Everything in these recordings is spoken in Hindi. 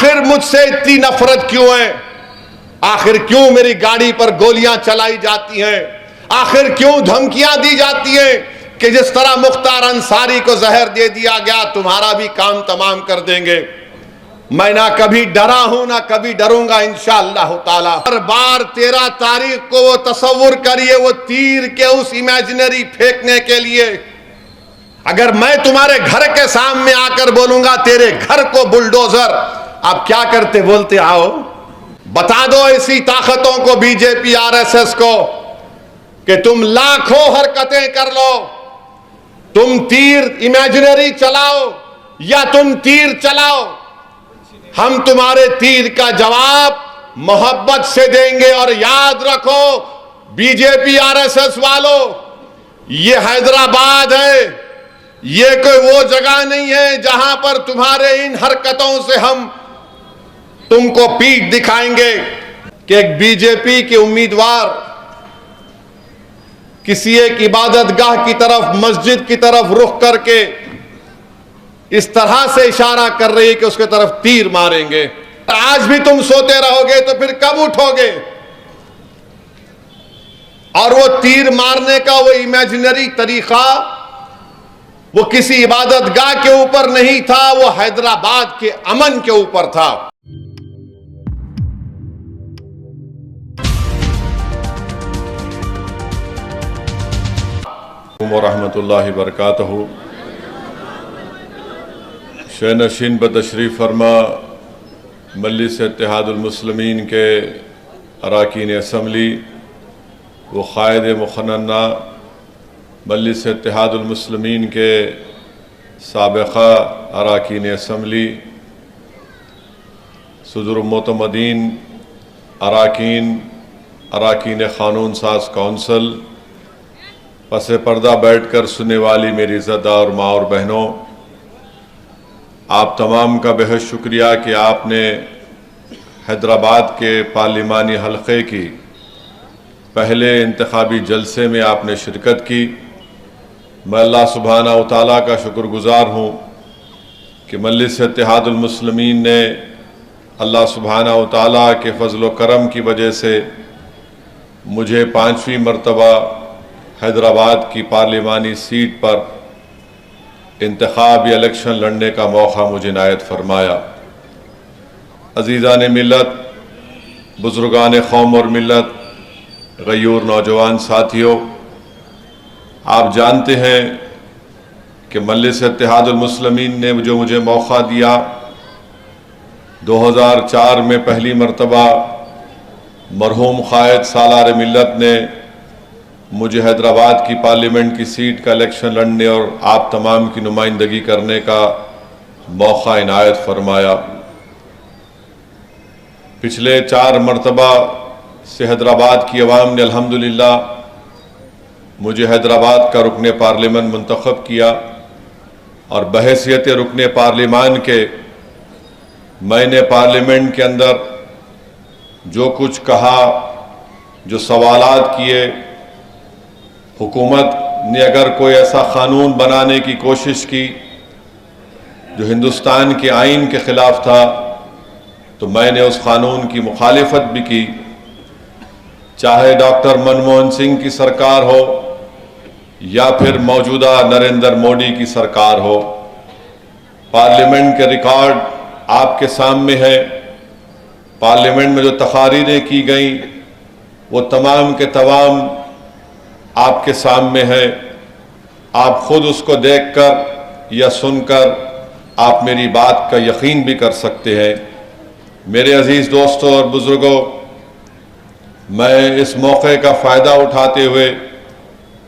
आखिर मुझसे इतनी नफरत क्यों है? आखिर क्यों मेरी गाड़ी पर गोलियां चलाई जाती हैं? आखिर क्यों धमकियां दी जाती हैं कि जिस तरह मुख्तार अंसारी को जहर दे दिया गया, तुम्हारा भी काम तमाम कर देंगे। मैं ना कभी डरा हूं ना कभी डरूंगा इंशाअल्लाह ताला। हर बार 13 तारीख को वो तसव्वुर करिए, वो तीर के उस इमेजिनरी फेंकने के लिए अगर मैं तुम्हारे घर के सामने आकर बोलूंगा तेरे घर को बुलडोजर, आप क्या करते? बोलते आओ बता दो ऐसी ताकतों को, बीजेपी आरएसएस को, कि तुम लाखों हरकतें कर लो, तुम तीर इमेजिनरी चलाओ या तुम तीर चलाओ, हम तुम्हारे तीर का जवाब मोहब्बत से देंगे। और याद रखो बीजेपी आरएसएस वालों, ये हैदराबाद है, ये कोई वो जगह नहीं है जहां पर तुम्हारे इन हरकतों से हम तुमको पीठ दिखाएंगे। कि एक बीजेपी के उम्मीदवार किसी एक इबादतगाह की तरफ, मस्जिद की तरफ रुख करके इस तरह से इशारा कर रही है कि उसके तरफ तीर मारेंगे। आज भी तुम सोते रहोगे तो फिर कब उठोगे? और वो तीर मारने का वो इमेजिनरी तरीका वो किसी इबादतगाह के ऊपर नहीं था, वो हैदराबाद के अमन के ऊपर था। रहमतुल्लाहि बरकातहू। शहनशीन बतशरीफ़ फरमा मजलिस इत्तेहादुल मुस्लिमीन के अरकान असम्बली व क़ायद मुखन्ना मजलिस इत्तेहादुल मुस्लिमीन के साबिक़ा अरकान असम्बली, सदर मोतमदीन अरकान क़ानून साज कौंसल, पस पर्दा बैठ कर सुनने वाली मेरी इज़्ज़तदार माँ और बहनों, आप तमाम का बेहद शुक्रिया कि आपने हैदराबाद के पार्लिमानी हलक़े की पहले इंतखाबी जलसे में आपने शिरकत की। मैं अल्लाह सुब्हाना व तआला का शुक्रगुज़ार हूँ कि मजलिस इत्तेहादुल मुस्लिमीन ने अल्लाह सुब्हाना व तआला के फ़ज़्ल व करम की वजह से मुझे 5वीं मरतबा हैदराबाद की पार्लिमानी सीट पर इंतखाब या इलेक्शन लड़ने का मौका मुझे इनायत फरमाया। अज़ीज़ान मिल्लत, बुज़ुर्गान कौम और मिल्लत, गयूर नौजवान साथियों, आप जानते हैं कि मजलिस इत्तेहादुल मुस्लिमीन ने जो मुझे मौका दिया, 2004 में पहली मरतबा मरहूम क़ायद सालार मिल्लत ने मुझे हैदराबाद की पार्लियामेंट की सीट का इलेक्शन लड़ने और आप तमाम की नुमाइंदगी करने का मौका इनायत फरमाया। पिछले 4 मरतबा से हैदराबाद की अवाम ने अल्हम्दुलिल्लाह मुझे हैदराबाद का रुकने पार्लियामेंट मुंतखब किया और बहैसियत रुकने पार्लिमान के मैंने पार्लियामेंट के अंदर जो कुछ कहा, जो सवालात किए, हुकूमत ने अगर कोई ऐसा क़ानून बनाने की कोशिश की जो हिंदुस्तान के आइन के ख़िलाफ़ था तो मैंने उस क़ानून की मुखालिफत भी की। चाहे डॉक्टर मनमोहन सिंह की सरकार हो या फिर मौजूदा नरेंद्र मोदी की सरकार हो, पार्लियामेंट के रिकॉर्ड आपके सामने है। पार्लियामेंट में जो तकारीरें की गई वो तमाम के तमाम आपके सामने है। आप खुद उसको देखकर या सुनकर आप मेरी बात का यकीन भी कर सकते हैं। मेरे अजीज़ दोस्तों और बुज़ुर्गों, मैं इस मौके का फ़ायदा उठाते हुए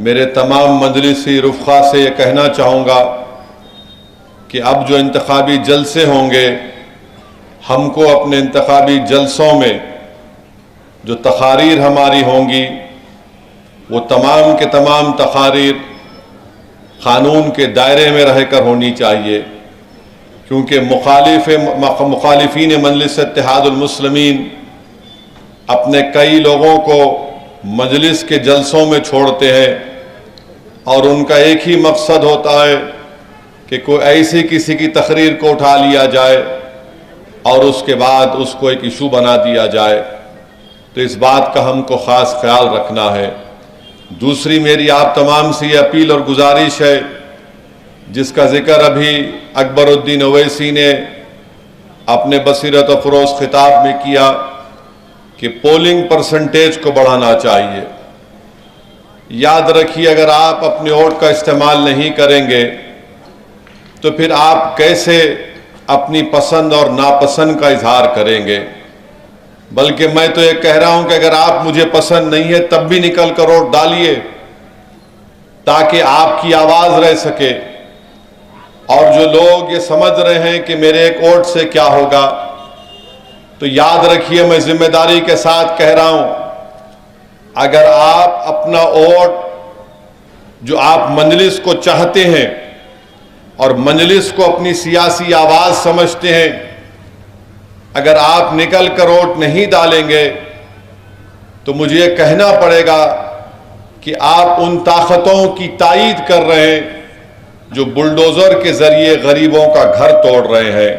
मेरे तमाम मजलिसी रुफ़क़ा से ये कहना चाहूँगा कि अब जो इंतखाबी जलसे होंगे, हमको अपने इंतखाबी जलसों में जो तकारीर हमारी होंगी वो तमाम के तमाम तकारीर क़ानून के दायरे में रहकर होनी चाहिए, क्योंकि मुखालिफीन मजलिस इत्तेहादुल मुस्लिमीन अपने कई लोगों को मजलिस के जलसों में छोड़ते हैं और उनका एक ही मकसद होता है कि कोई ऐसी किसी की तकरीर को उठा लिया जाए और उसके बाद उसको एक इशू बना दिया जाए, तो इस बात का हमको ख़ास ख्याल रखना है। दूसरी मेरी आप तमाम से ये अपील और गुजारिश है, जिसका जिक्र अभी अकबरुद्दीन ओवैसी ने अपने बसीरत अफरोज़ खिताब में किया कि पोलिंग परसेंटेज को बढ़ाना चाहिए। याद रखिए, अगर आप अपने वोट का इस्तेमाल नहीं करेंगे तो फिर आप कैसे अपनी पसंद और नापसंद का इजहार करेंगे। बल्कि मैं तो ये कह रहा हूं कि अगर आप मुझे पसंद नहीं है तब भी निकल कर वोट डालिए, ताकि आपकी आवाज रह सके। और जो लोग ये समझ रहे हैं कि मेरे एक वोट से क्या होगा, तो याद रखिए, मैं जिम्मेदारी के साथ कह रहा हूं, अगर आप अपना वोट जो आप मजलिस को चाहते हैं और मजलिस को अपनी सियासी आवाज समझते हैं, अगर आप निकल कर वोट नहीं डालेंगे तो मुझे ये कहना पड़ेगा कि आप उन ताकतों की तायीद कर रहे हैं जो बुलडोजर के जरिए गरीबों का घर तोड़ रहे हैं।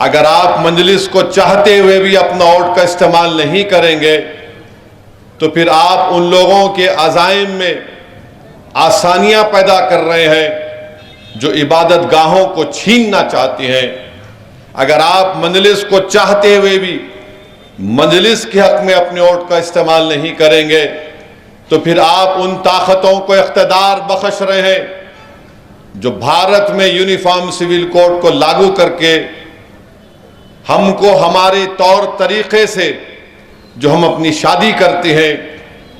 अगर आप मजलिस को चाहते हुए भी अपना वोट का इस्तेमाल नहीं करेंगे तो फिर आप उन लोगों के अज़ाइम में आसानियां पैदा कर रहे हैं जो इबादत गाहों को छीनना चाहते हैं। अगर आप मजलिस को चाहते हुए भी मजलिस के हक में अपने वोट का इस्तेमाल नहीं करेंगे तो फिर आप उन ताकतों को इख्तिदार बख्श रहे हैं जो भारत में यूनिफॉर्म सिविल कोड को लागू करके हमको हमारे तौर तरीके से जो हम अपनी शादी करते हैं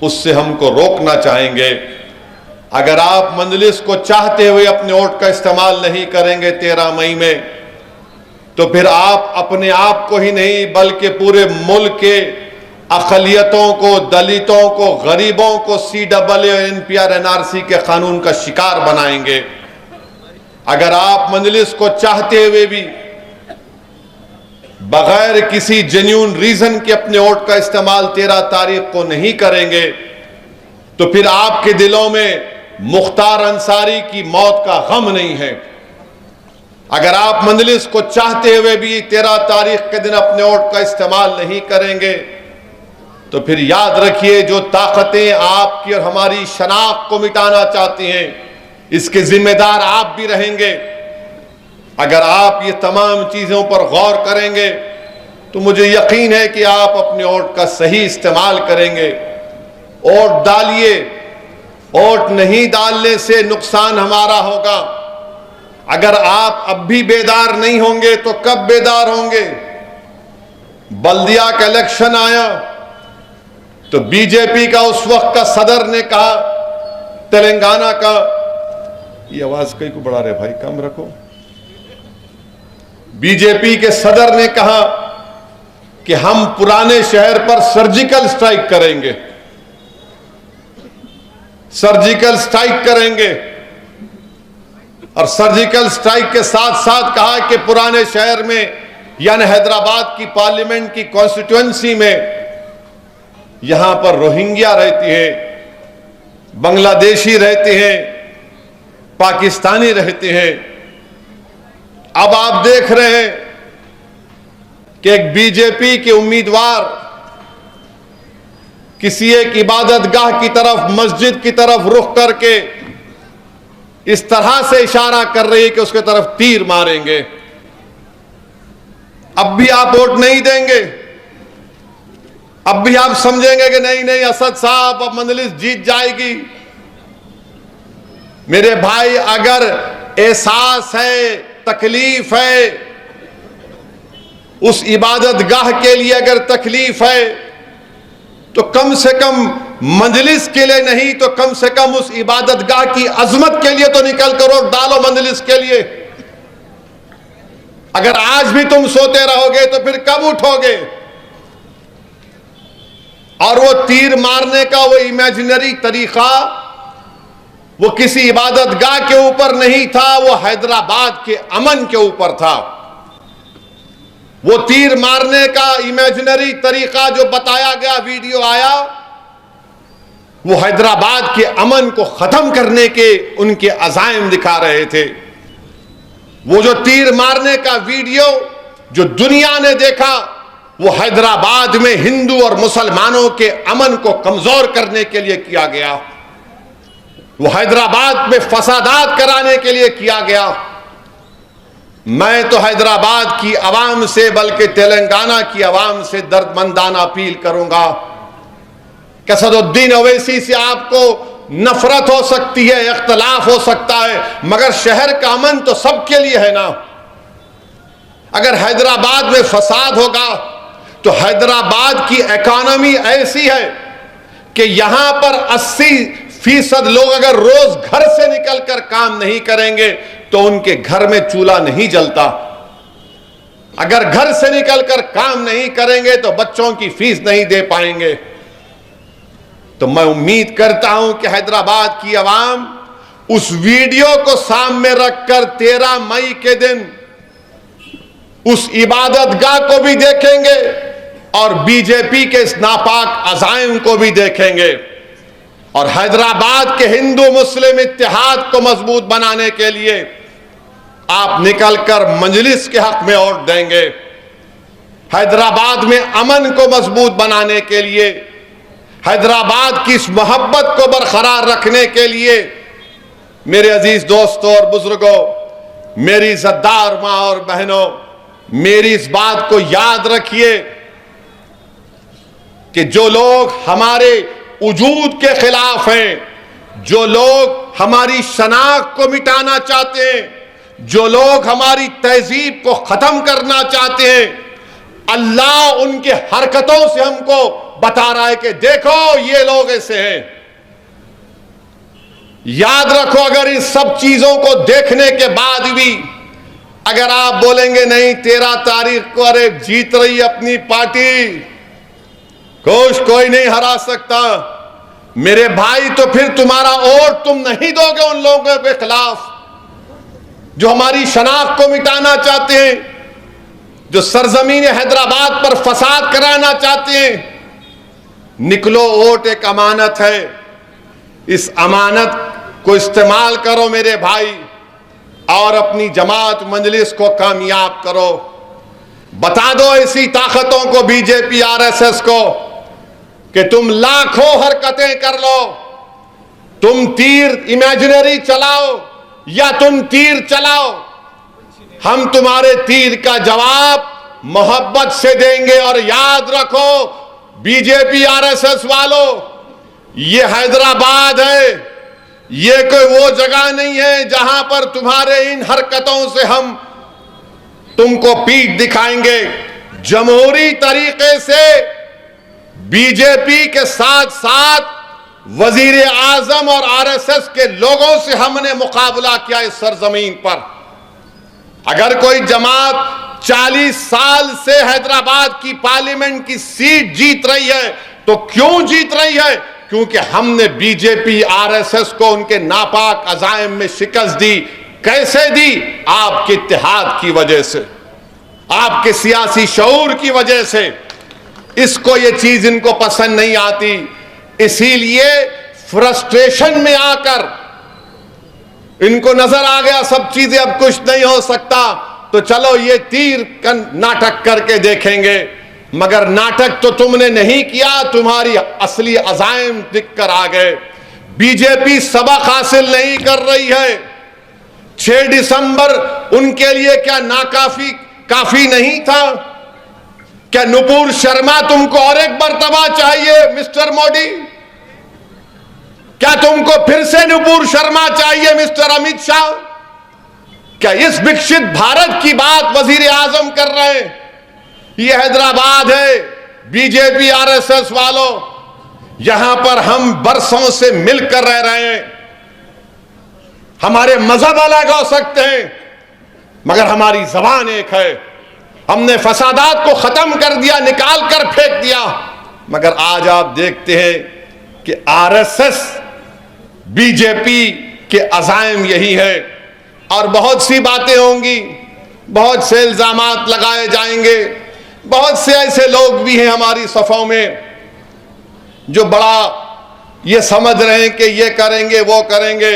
उससे हमको रोकना चाहेंगे। अगर आप मजलिस को चाहते हुए अपने वोट का इस्तेमाल नहीं करेंगे 13 मई में, तो फिर आप अपने आप को ही नहीं बल्कि पूरे मुल्क के अक़लियतों को, दलितों को, गरीबों को CAA, NPR, NRC के कानून का शिकार बनाएंगे। अगर आप मजलिस को चाहते हुए भी बगैर किसी जेन्युइन रीजन के अपने वोट का इस्तेमाल 13 तारीख को नहीं करेंगे तो फिर आपके दिलों में मुख्तार अंसारी की मौत का गम नहीं है। अगर आप मजलिस को चाहते हुए भी 13 तारीख के दिन अपने वोट का इस्तेमाल नहीं करेंगे तो फिर याद रखिए, जो ताकतें आपकी और हमारी शनाख्त को मिटाना चाहती हैं, इसके जिम्मेदार आप भी रहेंगे। अगर आप ये तमाम चीजों पर गौर करेंगे तो मुझे यकीन है कि आप अपने वोट का सही इस्तेमाल करेंगे। वोट डालिए, वोट नहीं डालने से नुकसान हमारा होगा। अगर आप अब भी बेदार नहीं होंगे तो कब बेदार होंगे। बल्दिया का इलेक्शन आया तो बीजेपी का उस वक्त का सदर ने कहा, तेलंगाना का, ये आवाज कहीं को बढ़ा रहे भाई, कम रखो। बीजेपी के सदर ने कहा कि हम पुराने शहर पर सर्जिकल स्ट्राइक करेंगे, सर्जिकल स्ट्राइक करेंगे। और सर्जिकल स्ट्राइक के साथ साथ कहा कि पुराने शहर में यानी हैदराबाद की पार्लियामेंट की कॉन्स्टिट्यूएंसी में यहां पर रोहिंग्या रहती है, बांग्लादेशी रहते हैं, पाकिस्तानी रहते हैं। अब आप देख रहे हैं कि एक बीजेपी के उम्मीदवार किसी एक इबादत गाह की तरफ, मस्जिद की तरफ रुख करके इस तरह से इशारा कर रही है कि उसके तरफ तीर मारेंगे। अब भी आप वोट नहीं देंगे, अब भी आप समझेंगे कि नहीं नहीं असद साहब अब मजलिस जीत जाएगी। मेरे भाई, अगर एहसास है, तकलीफ है, उस इबादत गाह के लिए अगर तकलीफ है तो कम से कम मंजलिस के लिए नहीं तो कम से कम उस इबादत गाह की अजमत के लिए तो निकल कर वोट डालो मंजलिस के लिए। अगर आज भी तुम सोते रहोगे तो फिर कब उठोगे। और वो तीर मारने का वो इमेजिनरी तरीका वो किसी इबादत गाह के ऊपर नहीं था, वो हैदराबाद के अमन के ऊपर था। वो तीर मारने का इमेजिनरी तरीका जो बताया गया, वीडियो आया, वो हैदराबाद के अमन को खत्म करने के उनके अज़ाइम दिखा रहे थे। वो जो तीर मारने का वीडियो जो दुनिया ने देखा वो हैदराबाद में हिंदू और मुसलमानों के अमन को कमजोर करने के लिए किया गया, वो हैदराबाद में फसादात कराने के लिए किया गया। मैं तो हैदराबाद की आवाम से बल्कि तेलंगाना की आवाम से दर्दमंदाना अपील करूंगा कि असदुद्दीन ओवैसी से आपको नफरत हो सकती है, इख्तलाफ हो सकता है, मगर शहर का अमन तो सबके लिए है ना। अगर हैदराबाद में फसाद होगा तो हैदराबाद की इकॉनमी ऐसी है कि यहां पर 80% लोग अगर रोज घर से निकलकर काम नहीं करेंगे तो उनके घर में चूल्हा नहीं जलता। अगर घर से निकलकर काम नहीं करेंगे तो बच्चों की फीस नहीं दे पाएंगे। तो मैं उम्मीद करता हूं कि हैदराबाद की आवाम उस वीडियो को सामने रखकर 13 मई के दिन उस इबादतगाह को भी देखेंगे और बीजेपी के इस नापाक अज़ाइम को भी देखेंगे और हैदराबाद के हिंदू मुस्लिम इत्तेहाद को मजबूत बनाने के लिए आप निकलकर मजलिस के हक में वोट देंगे। हैदराबाद में अमन को मजबूत बनाने के लिए, हैदराबाद की इस मोहब्बत को बरकरार रखने के लिए मेरे अजीज दोस्तों और बुजुर्गों, मेरी इज्जतदार मां और बहनों, मेरी इस बात को याद रखिए कि जो लोग हमारे वजूद के खिलाफ हैं, जो लोग हमारी शनाख्त को मिटाना चाहते हैं, जो लोग हमारी तहजीब को खत्म करना चाहते हैं, अल्लाह उनके हरकतों से हमको बता रहा है कि देखो ये लोग ऐसे हैं। याद रखो, अगर इस सब चीजों को देखने के बाद भी अगर आप बोलेंगे नहीं 13 तारीख को अरे जीत रही अपनी पार्टी, कोई नहीं हरा सकता, मेरे भाई तो फिर तुम्हारा वोट तुम नहीं दोगे उन लोगों के खिलाफ जो हमारी शनाख्त को मिटाना चाहते हैं, जो सरजमीन हैदराबाद पर फसाद कराना चाहते हैं। निकलो, वोट एक अमानत है, इस अमानत को इस्तेमाल करो मेरे भाई और अपनी जमात मजलिस को कामयाब करो। बता दो ऐसी ताकतों को, बीजेपी आरएसएस को, कि तुम लाखों हरकतें कर लो, तुम तीर इमेजिनरी चलाओ या तुम तीर चलाओ, हम तुम्हारे तीर का जवाब मोहब्बत से देंगे। और याद रखो बीजेपी आरएसएस वालों, ये हैदराबाद है, ये कोई वो जगह नहीं है जहां पर तुम्हारे इन हरकतों से हम तुमको पीठ दिखाएंगे। जमहूरी तरीके से बीजेपी के साथ साथ वजीर आजम और आरएसएस के लोगों से हमने मुकाबला किया इस सरजमीन पर। अगर कोई जमात 40 साल से हैदराबाद की पार्लियामेंट की सीट जीत रही है तो क्यों जीत रही है? क्योंकि हमने बीजेपी आरएसएस को उनके नापाक अज़ाइम में शिकस्त दी। कैसे दी? आपके इत्तेहाद की वजह से, आपके सियासी शऊर की वजह से। इसको ये चीज इनको पसंद नहीं आती, इसीलिए फ्रस्ट्रेशन में आकर इनको नजर आ गया सब चीजें अब कुछ नहीं हो सकता, तो चलो ये तीर का नाटक करके देखेंगे। मगर नाटक तो तुमने नहीं किया, तुम्हारी असली अज़ाइम दिख कर आ गए। बीजेपी सबक हासिल नहीं कर रही है। 6 दिसंबर उनके लिए क्या काफी नहीं था? क्या नुपुर शर्मा तुमको और एक मर्तबा चाहिए मिस्टर मोदी? क्या तुमको फिर से नुपुर शर्मा चाहिए मिस्टर अमित शाह? क्या इस विकसित भारत की बात वजीर आजम कर रहे हैं? ये हैदराबाद है बीजेपी आरएसएस वालों, यहां पर हम बरसों से मिलकर रह रहे हैं। हमारे मजहब अलग हो सकते हैं मगर हमारी जबान एक है। हमने फसादात को खत्म कर दिया, निकाल कर फेंक दिया। मगर आज आप देखते हैं कि आरएसएस बीजेपी के अज़ाइम यही है। और बहुत सी बातें होंगी, बहुत से इल्जामात लगाए जाएंगे, बहुत से ऐसे लोग भी हैं हमारी सफ़ों में जो बड़ा ये समझ रहे हैं कि ये करेंगे वो करेंगे।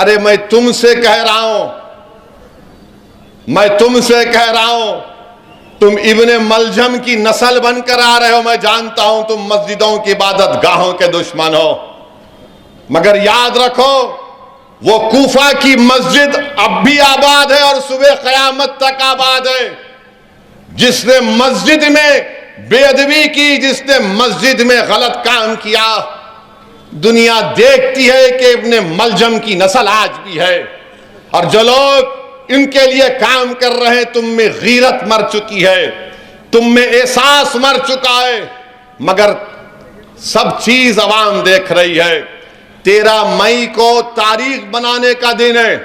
अरे मैं तुमसे कह रहा हूं तुम इब्ने मलजम की नस्ल बनकर आ रहे हो। मैं जानता हूं तुम मस्जिदों की इबादत गाहों के दुश्मन हो, मगर याद रखो वो कूफा की मस्जिद अब भी आबाद है और सुबह क़यामत तक आबाद है। जिसने मस्जिद में बेअदबी की, जिसने मस्जिद में गलत काम किया, दुनिया देखती है कि इब्ने मलजम की नस्ल आज भी है। और जो लोग इनके लिए काम कर रहे हैं, तुम में गीरत मर चुकी है, तुम में एहसास मर चुका है, मगर सब चीज अवाम देख रही है। 13 मई को तारीख बनाने का दिन है,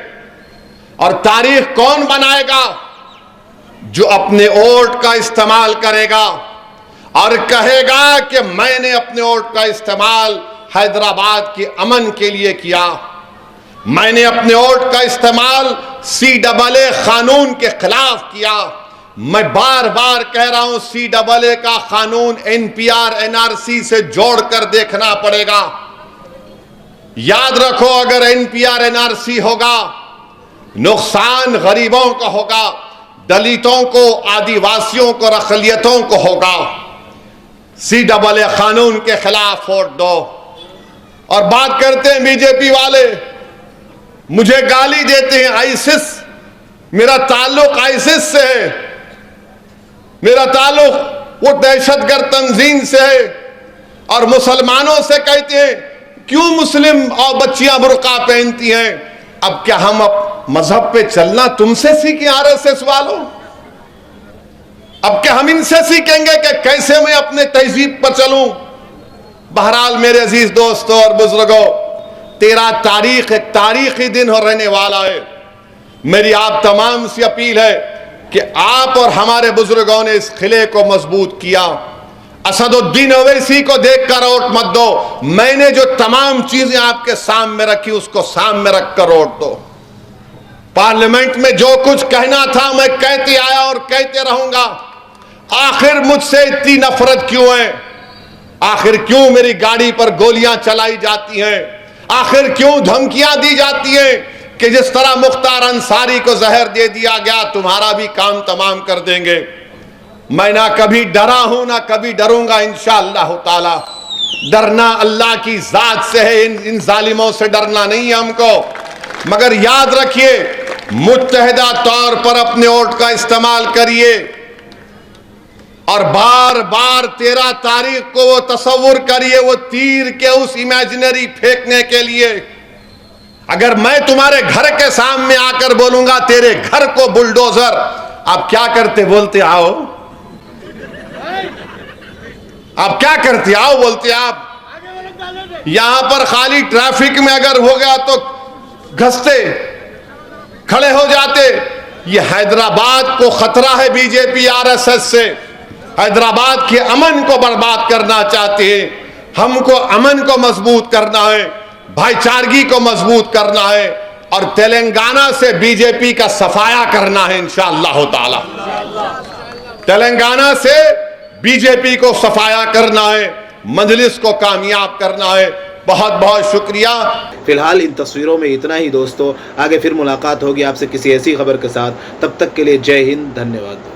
और तारीख कौन बनाएगा? जो अपने वोट का इस्तेमाल करेगा और कहेगा कि मैंने अपने वोट का इस्तेमाल हैदराबाद के अमन के लिए किया, मैंने अपने वोट का इस्तेमाल CAA कानून के खिलाफ किया। मैं बार बार कह रहा हूं CAA का कानून NPR NRC से जोड़कर देखना पड़ेगा। याद रखो, अगर NPR NRC होगा, नुकसान गरीबों का होगा, दलितों को, आदिवासियों को, अक़लियतों को होगा। CAA कानून के खिलाफ वोट दो। और बात करते हैं बीजेपी वाले, मुझे गाली देते हैं आईसिस, मेरा ताल्लुक आईसिस से है, मेरा ताल्लुक वो दहशतगर्द तंजीम से है। और मुसलमानों से कहते हैं क्यों मुस्लिम और बच्चियां बुर्का पहनती हैं। अब क्या हम मजहब पे चलना तुमसे सीखें RSS वालों? अब क्या हम इनसे सीखेंगे कि कैसे मैं अपने तहजीब पर चलूं? बहरहाल मेरे अजीज दोस्तों और बुजुर्गों, 13 तारीख एक तारीखी दिन हो रहने वाला है। मेरी आप तमाम से अपील है कि आप और हमारे बुजुर्गों ने इस किले को मजबूत किया। असदुद्दीन ओवैसी को देखकर वोट मत दो। मैंने जो तमाम चीजें आपके सामने रखी उसको सामने रखकर वोट दो। पार्लियामेंट में जो कुछ कहना था मैं कहते आया और कहते रहूंगा। आखिर मुझसे इतनी नफरत क्यों है? आखिर क्यों मेरी गाड़ी पर गोलियां चलाई जाती हैं? आखिर क्यों धमकियां दी जाती हैं कि जिस तरह मुख्तार अंसारी को जहर दे दिया गया, तुम्हारा भी काम तमाम कर देंगे। मैं ना कभी डरा हूं ना कभी डरूंगा इंशाअल्लाह ताला। डरना अल्लाह की जात से है, इन जालिमों से डरना नहीं है हमको। मगर याद रखिए, मुत्तहिदा तौर पर अपने वोट का इस्तेमाल करिए और बार बार 13 तारीख को वो तस्वुर करिए, वो तीर के उस इमेजिनरी फेंकने के लिए। अगर मैं तुम्हारे घर के सामने आकर बोलूंगा तेरे घर को बुलडोजर, आप क्या करते? बोलते आओ। आप क्या करते? आओ बोलते आप। यहां पर खाली ट्रैफिक में अगर हो गया तो घसते खड़े हो जाते। ये हैदराबाद को खतरा है बीजेपी RSS से। हैदराबाद के अमन को बर्बाद करना चाहते हैं। हमको अमन को मजबूत करना है, भाईचारगी को मजबूत करना है और तेलंगाना से बीजेपी का सफाया करना है इंशाअल्लाह ताला। तेलंगाना से बीजेपी को सफाया करना है, मजलिस को कामयाब करना है। बहुत बहुत शुक्रिया। फिलहाल इन तस्वीरों में इतना ही दोस्तों। आगे फिर मुलाकात होगी आपसे किसी ऐसी खबर के साथ। तब तक के लिए जय हिंद, धन्यवाद।